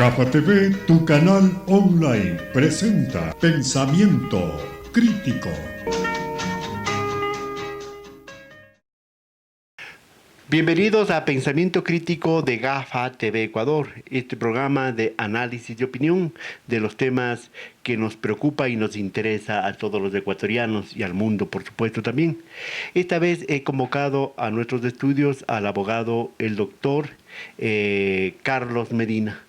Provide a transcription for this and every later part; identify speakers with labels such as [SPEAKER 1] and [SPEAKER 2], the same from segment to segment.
[SPEAKER 1] Gafa TV, tu canal online, presenta Pensamiento Crítico.
[SPEAKER 2] Bienvenidos a Pensamiento Crítico de GAFA TV Ecuador, este programa de análisis y opinión de los temas que nos preocupa y nos interesa a todos los ecuatorianos y al mundo, por supuesto, también. Esta vez he convocado a nuestros estudios al abogado, el doctor Carlos Medina.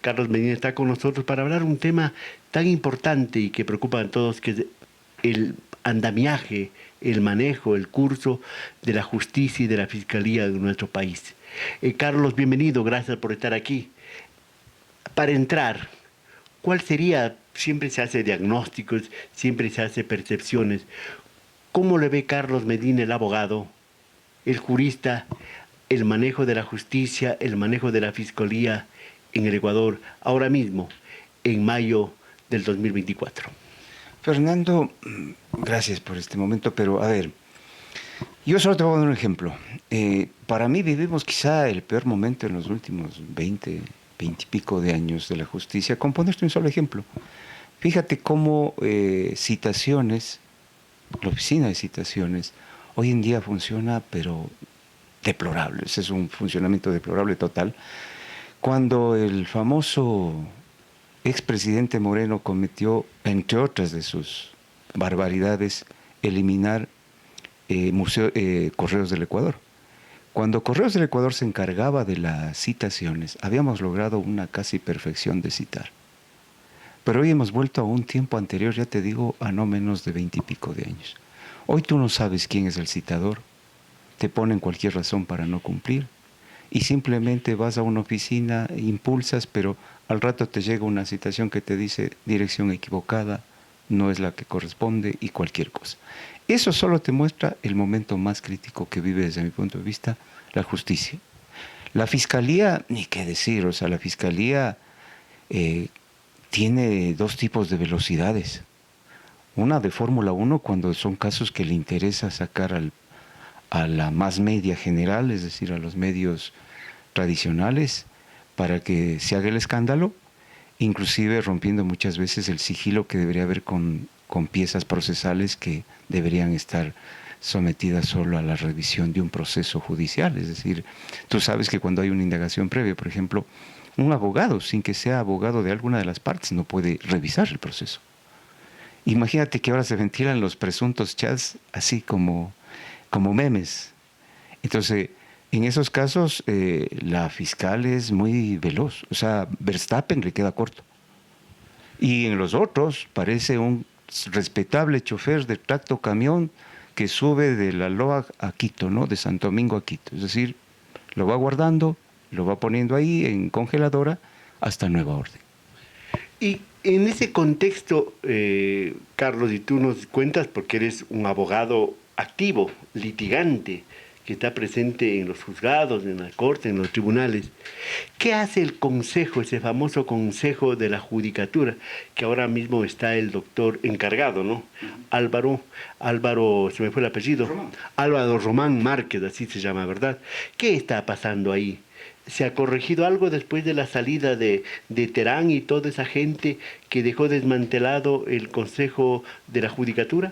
[SPEAKER 2] Carlos Medina está con nosotros para hablar un tema tan importante y que preocupa a todos, que es el andamiaje, el manejo, el curso de la justicia y de la fiscalía de nuestro país. Carlos, bienvenido, gracias por estar aquí. Para entrar, ¿cuál sería? Siempre se hace diagnósticos, siempre se hace percepciones. ¿Cómo le ve Carlos Medina, el abogado, el jurista, el manejo de la justicia, el manejo de la fiscalía en el Ecuador, ahora mismo, en mayo del 2024?
[SPEAKER 3] Fernando, gracias por este momento, pero a ver, yo solo te voy a dar un ejemplo. Para mí vivimos quizá el peor momento en los últimos 20 y pico de años de la justicia, con ponerte un solo ejemplo. Fíjate cómo citaciones, la oficina de citaciones, hoy en día funciona, pero deplorable. Ese es un funcionamiento deplorable total. Cuando el famoso expresidente Moreno cometió, entre otras de sus barbaridades, eliminar Correos del Ecuador. Cuando Correos del Ecuador se encargaba de las citaciones, habíamos logrado una casi perfección de citar. Pero hoy hemos vuelto a un tiempo anterior, ya te digo, a no menos de 20 y pico de años. Hoy tú no sabes quién es el citador, te ponen cualquier razón para no cumplir, y simplemente vas a una oficina, impulsas, pero al rato te llega una citación que te dice dirección equivocada, no es la que corresponde y cualquier cosa. Eso solo te muestra el momento más crítico que vive desde mi punto de vista la justicia. La fiscalía, ni qué decir, o sea, la fiscalía tiene dos tipos de velocidades. Una de Fórmula 1 cuando son casos que le interesa sacar a la más media general, es decir, a los medios tradicionales, para que se haga el escándalo, inclusive rompiendo muchas veces el sigilo que debería haber con piezas procesales que deberían estar sometidas solo a la revisión de un proceso judicial. Es decir, tú sabes que cuando hay una indagación previa, por ejemplo, un abogado, sin que sea abogado de alguna de las partes, no puede revisar el proceso. Imagínate que ahora se ventilan los presuntos chats así como memes. Entonces, en esos casos, la fiscal es muy veloz. O sea, Verstappen le queda corto. Y en los otros, parece un respetable chofer de tracto camión que sube de la Loa a Quito, ¿no? De Santo Domingo a Quito. Es decir, lo va guardando, lo va poniendo ahí en congeladora hasta nueva orden.
[SPEAKER 2] Y en ese contexto, Carlos, y tú nos cuentas porque eres un abogado activo, litigante, que está presente en los juzgados, en la corte, en los tribunales. ¿Qué hace el consejo, ese famoso consejo de la judicatura, que ahora mismo está el doctor encargado, ¿no? Álvaro, se me fue el apellido.
[SPEAKER 3] Román.
[SPEAKER 2] Álvaro Román Márquez, así se llama, ¿verdad? ¿Qué está pasando ahí? ¿Se ha corregido algo después de la salida de Terán y toda esa gente que dejó desmantelado el Consejo de la Judicatura?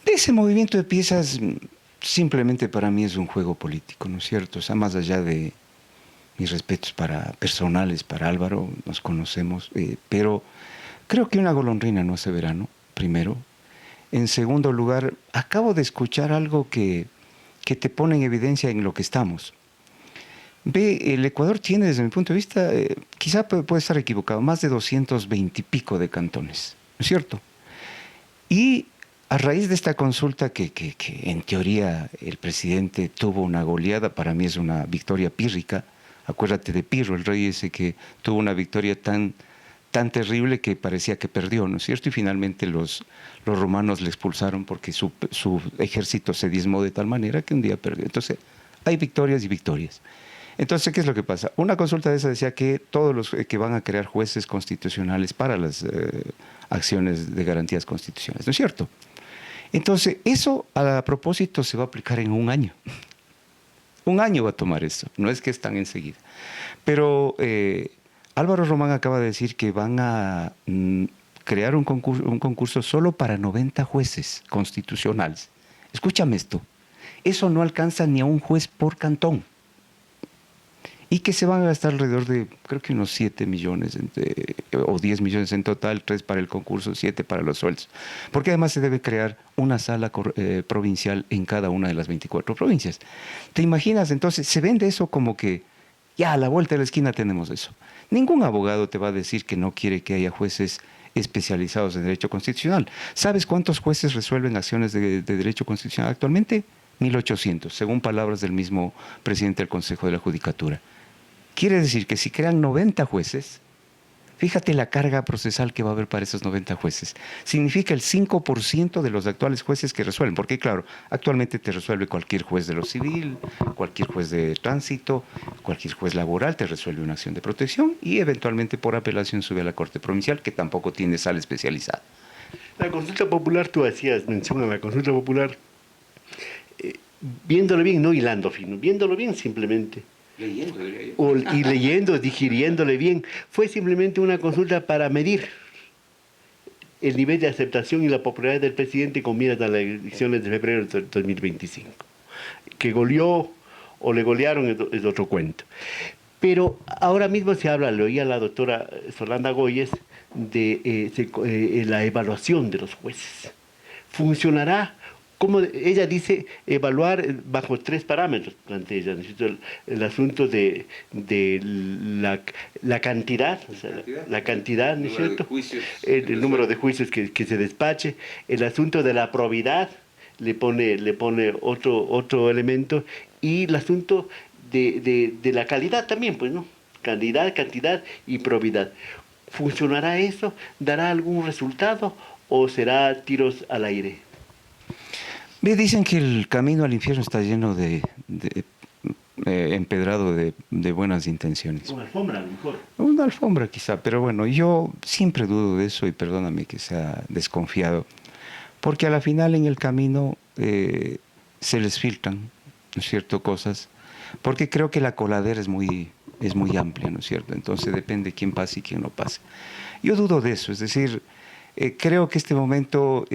[SPEAKER 3] Ese movimiento de piezas simplemente para mí es un juego político, ¿no es cierto? O sea, más allá de mis respetos personales para Álvaro, nos conocemos, pero creo que una golondrina no hace verano, primero. En segundo lugar, acabo de escuchar algo que te pone en evidencia en lo que estamos. Ve, el Ecuador tiene, desde mi punto de vista, quizá puede estar equivocado, más de 220 y pico de cantones, ¿no es cierto? Y a raíz de esta consulta que en teoría el presidente tuvo una goleada, para mí es una victoria pírrica. Acuérdate de Pirro, el rey ese que tuvo una victoria tan terrible que parecía que perdió, ¿no es cierto? Y finalmente los romanos le expulsaron porque su ejército se diezmó de tal manera que un día perdió. Entonces, hay victorias y victorias. Entonces, ¿qué es lo que pasa? Una consulta de esa decía que todos los que van a crear jueces constitucionales para las acciones de garantías constitucionales, ¿no es cierto? Entonces, eso a propósito se va a aplicar en un año. Un año va a tomar eso, no es que es tan enseguida. Pero Álvaro Román acaba de decir que van a crear un concurso solo para 90 jueces constitucionales. Escúchame esto, eso no alcanza ni a un juez por cantón. Y que se van a gastar alrededor de, creo que unos 7 millones o 10 millones en total, 3 para el concurso, 7 para los sueldos. Porque además se debe crear una sala provincial en cada una de las 24 provincias. ¿Te imaginas? Entonces se vende eso como que ya a la vuelta de la esquina tenemos eso. Ningún abogado te va a decir que no quiere que haya jueces especializados en derecho constitucional. ¿Sabes cuántos jueces resuelven acciones de derecho constitucional actualmente? 1.800, según palabras del mismo presidente del Consejo de la Judicatura. Quiere decir que si crean 90 jueces, fíjate la carga procesal que va a haber para esos 90 jueces. Significa el 5% de los actuales jueces que resuelven, porque claro, actualmente te resuelve cualquier juez de lo civil, cualquier juez de tránsito, cualquier juez laboral te resuelve una acción de protección y eventualmente por apelación sube a la Corte Provincial, que tampoco tiene sala especializada.
[SPEAKER 2] La consulta popular, tú hacías mención a la consulta popular, viéndolo bien, no hilando fino, viéndolo bien simplemente.
[SPEAKER 3] Leyendo, diría yo.
[SPEAKER 2] Y leyendo, digiriéndole bien. Fue simplemente una consulta para medir el nivel de aceptación y la popularidad del presidente con miras a las elecciones de febrero de 2025. Que goleó o le golearon es otro cuento. Pero ahora mismo se habla, le oía a la doctora Solanda Goyes, de la evaluación de los jueces. ¿Funcionará? Como ella dice, evaluar bajo 3 parámetros, plantea ella, el asunto de la cantidad, o sea, la cantidad, ¿no es cierto? El número de juicios que se despache, el asunto de la probidad, le pone otro elemento, y el asunto de la calidad también, pues, ¿no? Calidad, cantidad y probidad. ¿Funcionará eso? ¿Dará algún resultado o será tiros al aire?
[SPEAKER 3] Dicen que el camino al infierno está lleno empedrado de buenas intenciones.
[SPEAKER 2] Una alfombra, a lo mejor.
[SPEAKER 3] Una alfombra quizá, pero bueno, yo siempre dudo de eso y perdóname que sea desconfiado, porque a la final en el camino se les filtran, ¿no es cierto?, cosas, porque creo que la coladera es muy amplia, ¿no es cierto? Entonces depende quién pase y quién no pase. Yo dudo de eso, es decir, creo que este momento...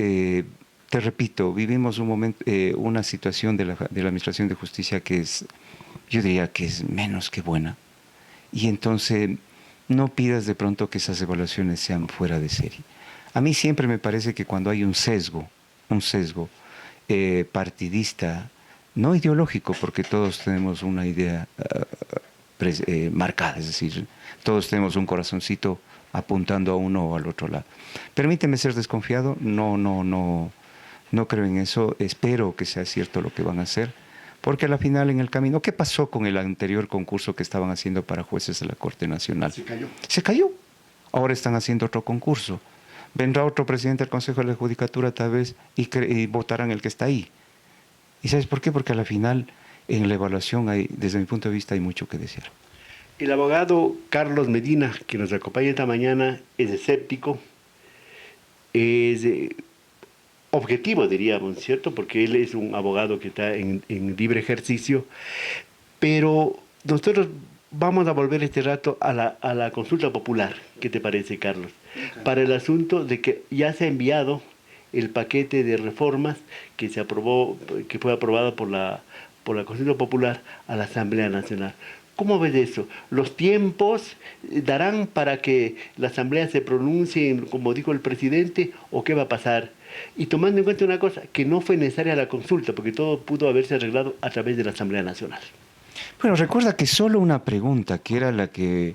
[SPEAKER 3] te repito, vivimos una situación de la Administración de Justicia que es, yo diría que es menos que buena. Y entonces no pidas de pronto que esas evaluaciones sean fuera de serie. A mí siempre me parece que cuando hay un sesgo partidista, no ideológico, porque todos tenemos una idea marcada, es decir, todos tenemos un corazoncito apuntando a uno o al otro lado. Permíteme ser desconfiado, no creo en eso, espero que sea cierto lo que van a hacer, porque a la final en el camino, ¿qué pasó con el anterior concurso que estaban haciendo para jueces de la Corte Nacional?
[SPEAKER 2] Se cayó.
[SPEAKER 3] Se cayó. Ahora están haciendo otro concurso. Vendrá otro presidente del Consejo de la Judicatura tal vez y votarán el que está ahí. ¿Y sabes por qué? Porque a la final en la evaluación desde mi punto de vista hay mucho que desear.
[SPEAKER 2] El abogado Carlos Medina, que nos acompaña esta mañana, es escéptico, es... objetivo, diríamos, ¿cierto? Porque él es un abogado que está en libre ejercicio, pero nosotros vamos a volver este rato a la consulta popular. ¿Qué te parece, Carlos? Okay. Para el asunto de que ya se ha enviado el paquete de reformas que se aprobó, que fue aprobado por la consulta popular a la Asamblea Nacional. ¿Cómo ves eso? ¿Los tiempos darán para que la Asamblea se pronuncie, como dijo el presidente, o qué va a pasar? Y tomando en cuenta una cosa, que no fue necesaria la consulta, porque todo pudo haberse arreglado a través de la Asamblea Nacional.
[SPEAKER 3] Bueno, recuerda que solo una pregunta, que era la que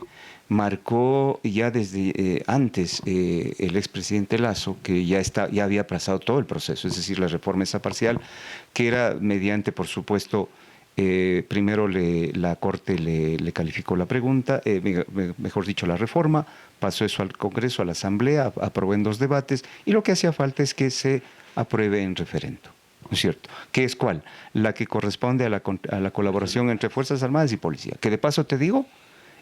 [SPEAKER 3] marcó ya desde antes el expresidente Lasso, que ya había pasado todo el proceso, es decir, la reforma esa parcial, que era mediante, por supuesto, primero la Corte le calificó la pregunta, mejor dicho, la reforma, pasó eso al Congreso, a la Asamblea, aprobó en 2 debates, y lo que hacía falta es que se apruebe en referendo, ¿no es cierto? ¿Qué es cuál? La que corresponde a la colaboración entre Fuerzas Armadas y Policía, que de paso te digo,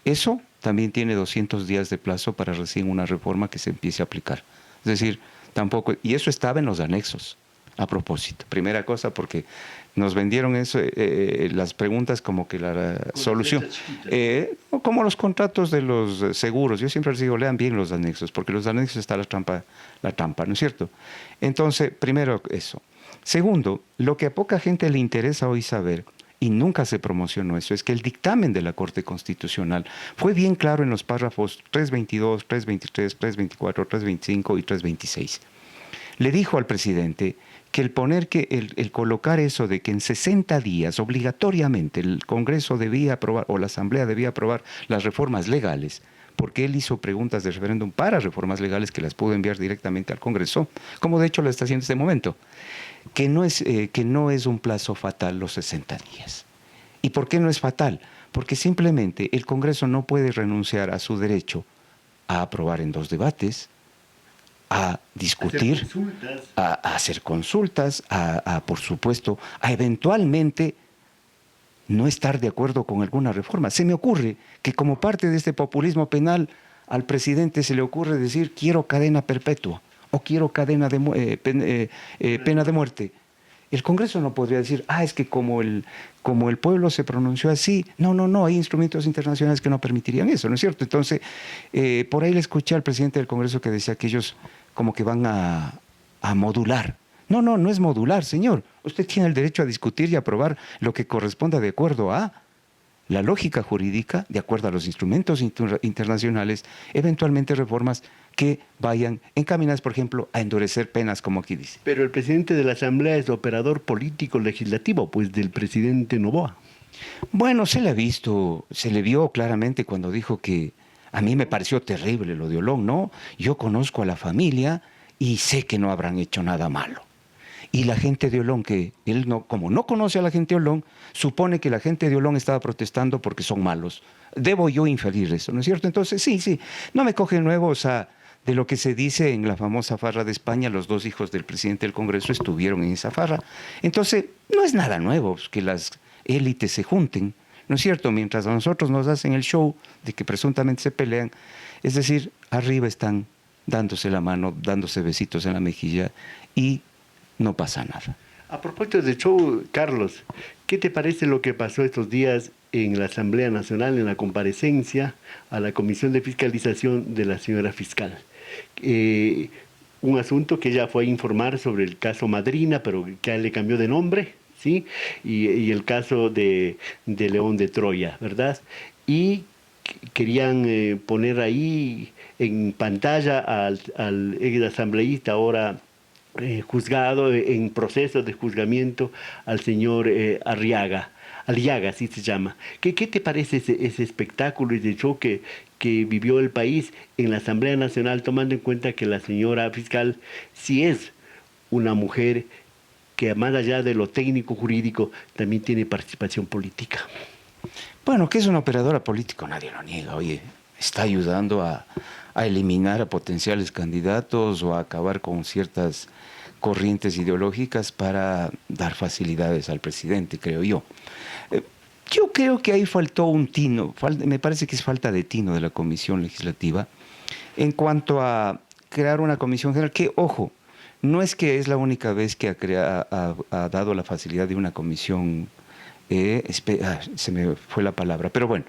[SPEAKER 3] eso también tiene 200 días de plazo para recién una reforma que se empiece a aplicar. Es decir, tampoco, y eso estaba en los anexos, a propósito. Primera cosa, porque Nos vendieron eso, las preguntas como que la solución. Como los contratos de los seguros. Yo siempre les digo, lean bien los anexos, porque los anexos está la trampa, ¿no es cierto? Entonces, primero eso. Segundo, lo que a poca gente le interesa hoy saber, y nunca se promocionó eso, es que el dictamen de la Corte Constitucional fue bien claro en los párrafos 322, 323, 324, 325 y 326. Le dijo al presidente que el colocar eso de que en 60 días obligatoriamente el Congreso debía aprobar o la Asamblea debía aprobar las reformas legales, porque él hizo preguntas de referéndum para reformas legales que las pudo enviar directamente al Congreso, como de hecho lo está haciendo en este momento, que no es un plazo fatal los 60 días. ¿Y por qué no es fatal? Porque simplemente el Congreso no puede renunciar a su derecho a aprobar en 2 debates, a discutir, a hacer consultas, por supuesto, a eventualmente no estar de acuerdo con alguna reforma. Se me ocurre que como parte de este populismo penal, al presidente se le ocurre decir quiero cadena perpetua o quiero pena de muerte. El Congreso no podría decir, es que como el pueblo se pronunció así, no, hay instrumentos internacionales que no permitirían eso, ¿no es cierto? Entonces, por ahí le escuché al presidente del Congreso que decía que ellos como que van a modular. No es modular, señor. Usted tiene el derecho a discutir y aprobar lo que corresponda de acuerdo a la lógica jurídica, de acuerdo a los instrumentos internacionales, eventualmente reformas que vayan encaminadas, por ejemplo, a endurecer penas, como aquí dice.
[SPEAKER 2] Pero el presidente de la Asamblea es operador político legislativo, pues del presidente Noboa.
[SPEAKER 3] Bueno, se le vio claramente cuando dijo que a mí me pareció terrible lo de Olón, ¿no? Yo conozco a la familia y sé que no habrán hecho nada malo. Y la gente de Olón, que él como no conoce a la gente de Olón, supone que la gente de Olón estaba protestando porque son malos. Debo yo inferir eso, ¿no es cierto? Entonces, sí, no me coge nuevo, o sea, de lo que se dice en la famosa farra de España, los 2 hijos del presidente del Congreso estuvieron en esa farra. Entonces, no es nada nuevo que las élites se junten, ¿no es cierto? Mientras a nosotros nos hacen el show de que presuntamente se pelean, es decir, arriba están dándose la mano, dándose besitos en la mejilla y no pasa nada.
[SPEAKER 2] A propósito de show, Carlos, ¿qué te parece lo que pasó estos días en la Asamblea Nacional en la comparecencia a la Comisión de Fiscalización de la señora fiscal? Un asunto que ella fue a informar sobre el caso Madrina, pero que le cambió de nombre, ¿sí? Y el caso de León de Troya, ¿verdad? Y querían poner ahí en pantalla al ex asambleísta ahora juzgado en proceso de juzgamiento al señor Aliaga, así se llama. ¿Qué te parece ese espectáculo y de show que vivió el país en la Asamblea Nacional, tomando en cuenta que la señora fiscal sí es una mujer que más allá de lo técnico jurídico también tiene participación política?
[SPEAKER 3] Bueno, que es una operadora política, nadie lo niega. Oye, está ayudando a eliminar a potenciales candidatos o a acabar con ciertas corrientes ideológicas para dar facilidades al presidente, creo yo. Yo creo que ahí faltó un tino, me parece que es falta de tino de la Comisión Legislativa en cuanto a crear una comisión general que, ojo, no es que es la única vez que ha dado la facilidad de una comisión, se me fue la palabra, pero bueno,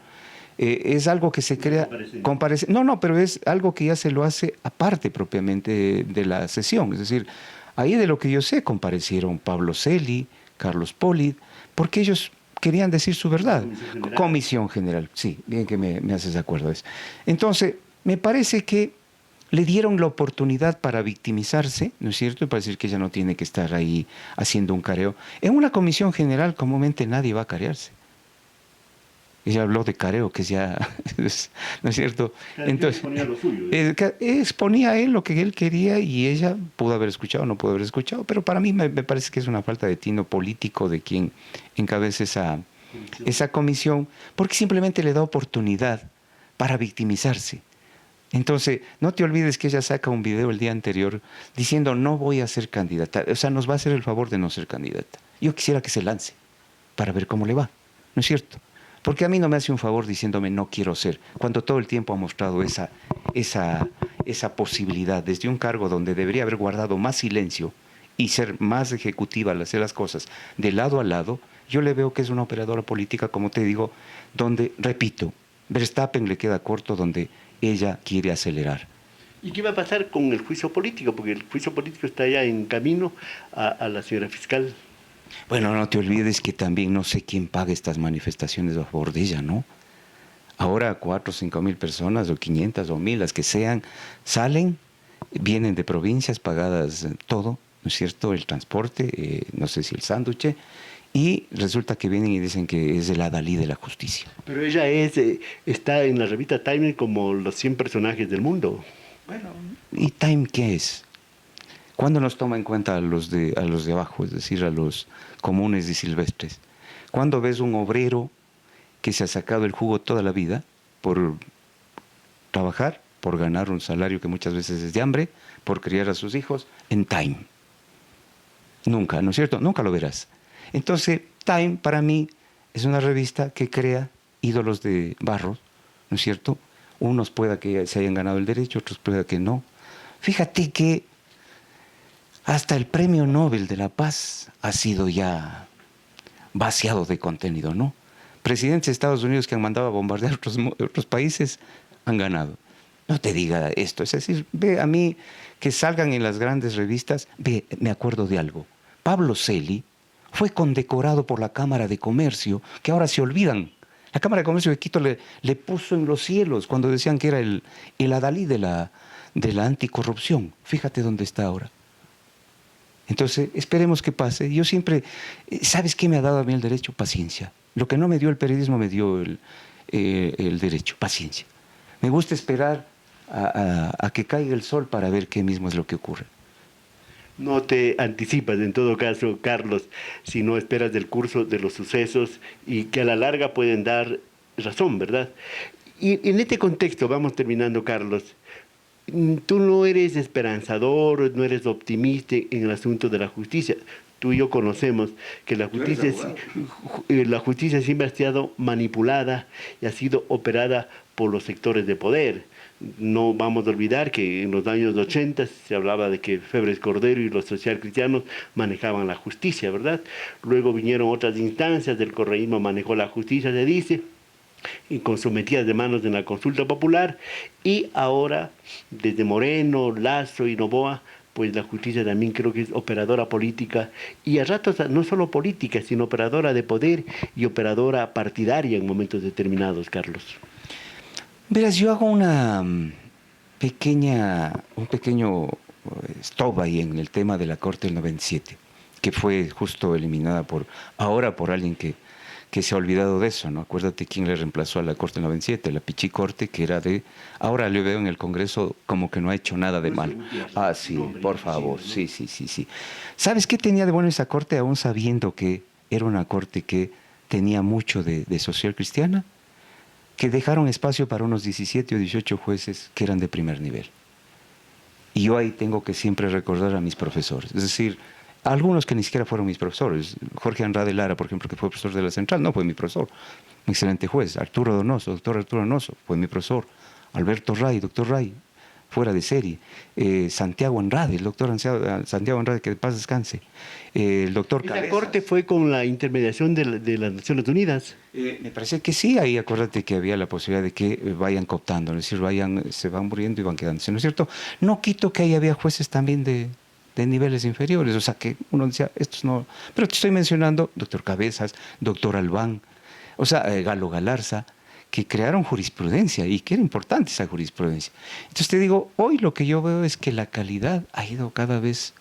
[SPEAKER 3] es algo que se crea, pero es algo que ya se lo hace aparte propiamente de la sesión, es decir, ahí de lo que yo sé comparecieron Pablo Celi, Carlos Polid, porque ellos querían decir su verdad. Comisión General, sí, bien que me haces de acuerdo a eso. Entonces, me parece que le dieron la oportunidad para victimizarse, ¿no es cierto? Y para decir que ella no tiene que estar ahí haciendo un careo. En una comisión general, comúnmente nadie va a carearse. Ella habló de careo, que ya, ¿no es cierto? Entonces, exponía él lo que él quería y ella pudo haber escuchado o no pudo haber escuchado, pero para mí me parece que es una falta de tino político de quien encabeza esa comisión, porque simplemente le da oportunidad para victimizarse. Entonces, no te olvides que ella saca un video el día anterior diciendo no voy a ser candidata, o sea, nos va a hacer el favor de no ser candidata. Yo quisiera que se lance para ver cómo le va, ¿no es cierto? Porque a mí no me hace un favor diciéndome no quiero ser, cuando todo el tiempo ha mostrado esa posibilidad desde un cargo donde debería haber guardado más silencio y ser más ejecutiva al hacer las cosas de lado a lado, yo le veo que es una operadora política, como te digo, donde, repito, Verstappen le queda corto donde ella quiere acelerar.
[SPEAKER 2] ¿Y qué va a pasar con el juicio político? Porque el juicio político está ya en camino a la señora fiscal.
[SPEAKER 3] Bueno, no te olvides que también no sé quién paga estas manifestaciones a favor de ella, ¿no? Ahora 4 o 5 mil personas, o 500 o 1000, las que sean, salen, vienen de provincias pagadas todo, ¿no es cierto? El transporte, no sé si el sándwich, y resulta que vienen y dicen que es el adalid de la justicia.
[SPEAKER 2] Pero ella está en la revista Time como los 100 personajes del mundo.
[SPEAKER 3] Bueno, ¿y Time qué es? ¿Cuándo nos toma en cuenta a los de abajo, es decir, a los comunes y silvestres? ¿Cuándo ves un obrero que se ha sacado el jugo toda la vida por trabajar, por ganar un salario que muchas veces es de hambre, por criar a sus hijos, en Time? Nunca, ¿no es cierto? Nunca lo verás. Entonces, Time para mí es una revista que crea ídolos de barro, ¿no es cierto? Unos pueda que se hayan ganado el derecho, otros pueda que no. Fíjate que hasta el Premio Nobel de la Paz ha sido ya vaciado de contenido, ¿no? Presidentes de Estados Unidos que han mandado a bombardear otros países han ganado. No te diga esto, es decir, ve a mí que salgan en las grandes revistas, ve, me acuerdo de algo. Pablo Celi fue condecorado por la Cámara de Comercio, que ahora se olvidan. La Cámara de Comercio de Quito le puso en los cielos cuando decían que era el adalid de la anticorrupción. Fíjate dónde está ahora. Entonces, esperemos que pase. Yo siempre, ¿sabes qué me ha dado a mí el derecho? Paciencia. Lo que no me dio el periodismo me dio el derecho, paciencia. Me gusta esperar a que caiga el sol para ver qué mismo es lo que ocurre.
[SPEAKER 2] No te anticipas, en todo caso, Carlos, si no esperas del curso de los sucesos y que a la larga pueden dar razón, ¿verdad? Y en este contexto, vamos terminando, Carlos, tú no eres esperanzador, no eres optimista en el asunto de la justicia. Tú y yo conocemos que la justicia siempre ha sido manipulada y ha sido operada por los sectores de poder. No vamos a olvidar que en los años 80 se hablaba de que Febres Cordero y los socialcristianos manejaban la justicia, ¿verdad? Luego vinieron otras instancias, el correísmo manejó la justicia, se dice, y con sometidas de manos en la consulta popular, y ahora desde Moreno, Lazo y Noboa, pues la justicia también creo que es operadora política, y a ratos no solo política, sino operadora de poder y operadora partidaria en momentos determinados, Carlos.
[SPEAKER 3] Verás, yo hago un pequeño stop ahí en el tema de la Corte del 97, que fue justo eliminada ahora por alguien que se ha olvidado de eso, ¿no? Acuérdate quién le reemplazó a la Corte del 97, la Pichi Corte, que era ahora le veo en el Congreso como que no ha hecho nada de mal. Ah, sí, por favor, sí. ¿Sabes qué tenía de bueno esa Corte, aún sabiendo que era una Corte que tenía mucho de social cristiana? Que dejaron espacio para unos 17 o 18 jueces que eran de primer nivel. Y yo ahí tengo que siempre recordar a mis profesores, es decir, algunos que ni siquiera fueron mis profesores. Jorge Andrade Lara, por ejemplo, que fue profesor de la Central, no fue mi profesor, un excelente juez. Arturo Donoso, doctor Arturo Donoso, fue mi profesor. Alberto Ray, doctor Ray, fuera de serie. Santiago Andrade, el doctor Santiago Andrade, que de paz descanse. El doctor Cabezas.
[SPEAKER 2] ¿La Corte fue con la intermediación de las Naciones Unidas?
[SPEAKER 3] Me parece que sí, ahí acuérdate que había la posibilidad de que vayan cooptando, es decir, se van muriendo y van quedándose, ¿no es cierto? No quito que ahí había jueces también de niveles inferiores, o sea que uno decía, estos no... Pero te estoy mencionando doctor Cabezas, doctor Albán, o sea, Galo Galarza, que crearon jurisprudencia y que era importante esa jurisprudencia. Entonces te digo, hoy lo que yo veo es que la calidad ha ido cada vez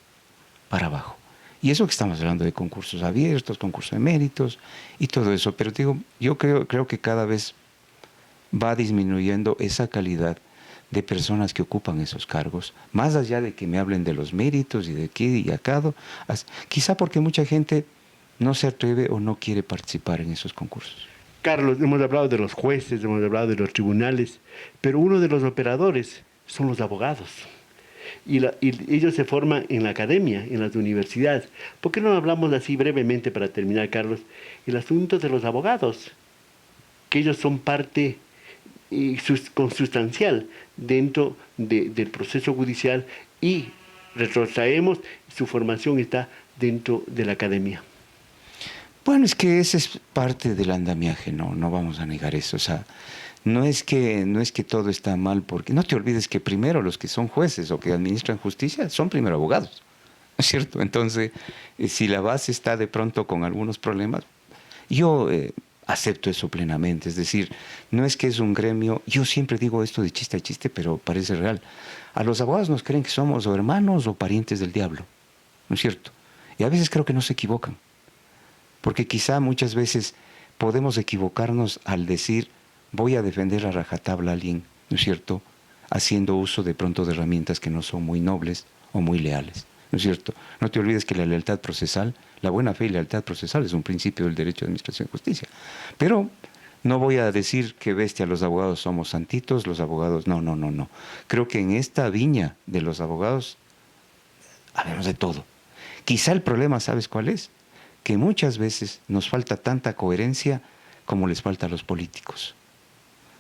[SPEAKER 3] para abajo. Y eso que estamos hablando de concursos abiertos, concursos de méritos y todo eso. Pero te digo, yo creo que cada vez va disminuyendo esa calidad de personas que ocupan esos cargos, más allá de que me hablen de los méritos y de aquí y acá, quizá porque mucha gente no se atreve o no quiere participar en esos concursos.
[SPEAKER 2] Carlos, hemos hablado de los jueces, hemos hablado de los tribunales, pero uno de los operadores son los abogados. Y ellos se forman en la academia, en las universidades. ¿Por qué no hablamos así brevemente para terminar, Carlos? El asunto de los abogados, que ellos son parte consustancial dentro del proceso judicial y retrotraemos, su formación está dentro de la academia.
[SPEAKER 3] Bueno, es que ese es parte del andamiaje, no vamos a negar eso. O sea, no es que todo está mal, porque no te olvides que primero los que son jueces o que administran justicia son primero abogados, ¿no es cierto? Entonces, si la base está de pronto con algunos problemas, yo acepto eso plenamente. Es decir, no es que es un gremio, yo siempre digo esto de chiste a chiste, pero parece real. A los abogados nos creen que somos o hermanos o parientes del diablo, ¿no es cierto? Y a veces creo que no se equivocan. Porque quizá muchas veces podemos equivocarnos al decir voy a defender a rajatabla a alguien, ¿no es cierto?, haciendo uso de pronto de herramientas que no son muy nobles o muy leales, ¿no es cierto? No te olvides que la lealtad procesal, la buena fe y lealtad procesal es un principio del derecho de administración y justicia. Pero no voy a decir que bestia, los abogados somos santitos, los abogados, no. Creo que en esta viña de los abogados hablamos de todo. Quizá el problema, ¿sabes cuál es? Que muchas veces nos falta tanta coherencia como les falta a los políticos.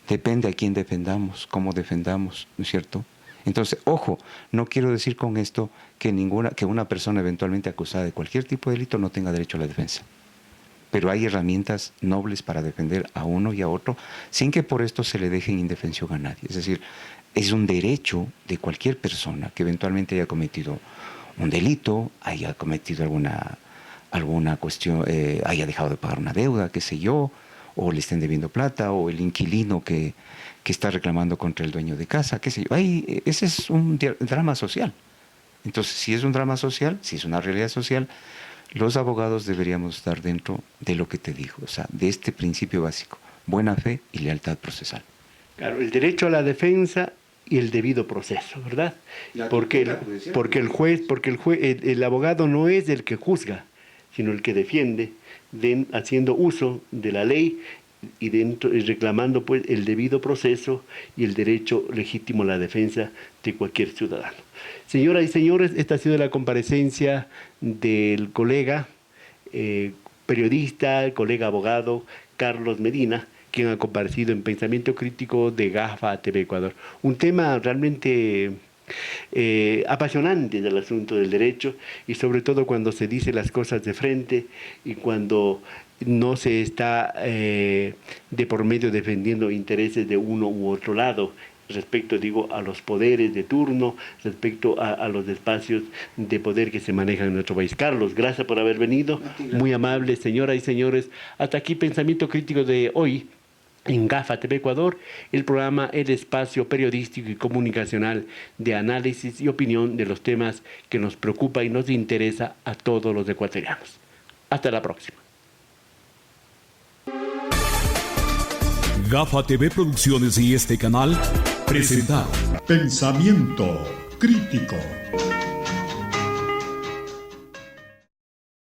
[SPEAKER 3] Depende a quién defendamos, cómo defendamos, ¿no es cierto? Entonces, ojo, no quiero decir con esto que una persona eventualmente acusada de cualquier tipo de delito no tenga derecho a la defensa. Pero hay herramientas nobles para defender a uno y a otro sin que por esto se le deje en indefensión a nadie. Es decir, es un derecho de cualquier persona que eventualmente haya cometido un delito, haya cometido alguna cuestión, haya dejado de pagar una deuda, qué sé yo, o le estén debiendo plata, o el inquilino que está reclamando contra el dueño de casa, qué sé yo. Ese es un drama social. Entonces, si es un drama social, si es una realidad social, los abogados deberíamos estar dentro de lo que te digo, o sea, de este principio básico, buena fe y lealtad procesal.
[SPEAKER 2] Claro, el derecho a la defensa y el debido proceso, ¿verdad? Porque el abogado no es el que juzga, sino el que defiende, haciendo uso de la ley y reclamando pues el debido proceso y el derecho legítimo a la defensa de cualquier ciudadano. Señoras y señores, esta ha sido la comparecencia del colega periodista, colega abogado Carlos Medina, quien ha comparecido en Pensamiento Crítico de GAFA TV Ecuador. Un tema realmente apasionante del asunto del derecho, y sobre todo cuando se dice las cosas de frente y cuando no se está de por medio defendiendo intereses de uno u otro lado, respecto, digo, a los poderes de turno, respecto a los espacios de poder que se manejan en nuestro país. Carlos, gracias por haber venido, muy amable. Señoras y señores, hasta aquí Pensamiento Crítico de hoy en GAFA TV Ecuador, el programa, el espacio periodístico y comunicacional de análisis y opinión de los temas que nos preocupa y nos interesa a todos los ecuatorianos. Hasta la próxima.
[SPEAKER 4] GAFA TV Producciones y este canal presentaron
[SPEAKER 1] Pensamiento Crítico.